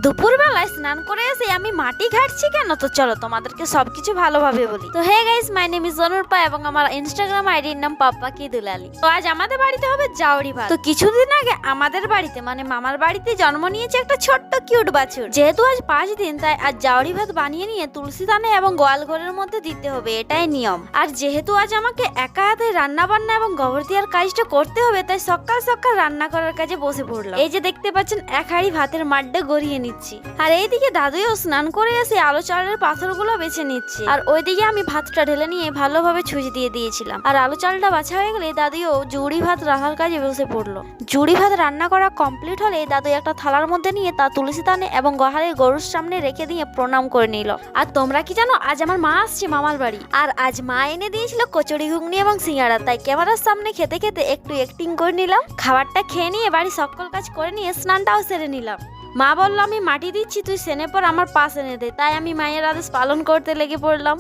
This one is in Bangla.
দুপুরবেলায় স্নান করে এসে আমি মাটি ঘাটছি কেন, তো চলো তোমাদেরকে সবকিছু ভালোভাবে বলি। তো hey guys, my name is Anurupa এবং আমার ইনস্টাগ্রাম আইডির নাম পাপ্পা কি দুলালি। তো আজ আমাদের বাড়িতে হবে জাউরি ভাত। তো কিছুদিন আগে আমাদের বাড়িতে মানে মামার বাড়িতে জন্ম নিয়েছে একটা ছোট্ট কিউট বাছুর। যেহেতু আজ 5 দিন, তাই আজ জাউরি ভাত বানিয়ে নিয়ে তুলসী দানে এবং গোয়াল ঘরের মধ্যে দিতে হবে, এটাই নিয়ম। আর যেহেতু আজ আমাকে একা হাতে রান্না বান্না এবং গোবর দেওয়ার কাজটা করতে হবে, তাই সকাল সকাল রান্না করার কাজে বসে পড়লাম। এই যে দেখতে পাচ্ছেন, এক হাঁড়ি ভাতের মাড্ডা গড়িয়ে নিচ্ছি। আর এইদিকে দাদুও স্নান করে এসে আলো চালের পাথরগুলো বেছে নিচ্ছে। আর ওইদিকে আমি ভাতটা ঢেলে নিয়ে ভালোভাবে ছুঁচ দিয়ে দিয়েছিলাম। আর আলো চালটা বাছা হয়ে গেলে দাদুও জুড়ি ভাত রাখার কাজে বসে পড়লো। জুড়ি ভাত রান্না করা কমপ্লিট হলে দাদু একটা থালার মধ্যে নিয়ে তা তুলসী দানে এবং গোহালের গরুর সামনে রেখে দিয়ে প্রণাম করে নিল। আর তোমরা কি জানো, আজ আমার মা আসছে মামার বাড়ি। আর আজ মা এনে দিয়েছিল কচুরি, ঘুগনি এবং সিঙ্গাড়া। তাই ক্যামেরার সামনে খেতে খেতে একটু অ্যাক্টিং করে নিলাম। খাবারটা খেয়ে নিয়ে বাড়ি সকল কাজ করে নিয়ে স্নানটাও সেরে নিলাম। মা বললো আমি মাটি দিচ্ছি, তুই সেনে পর আমার পাশ এনে দে। তাই আমি মায়ের আদেশ পালন করতে লেগে পড়লাম।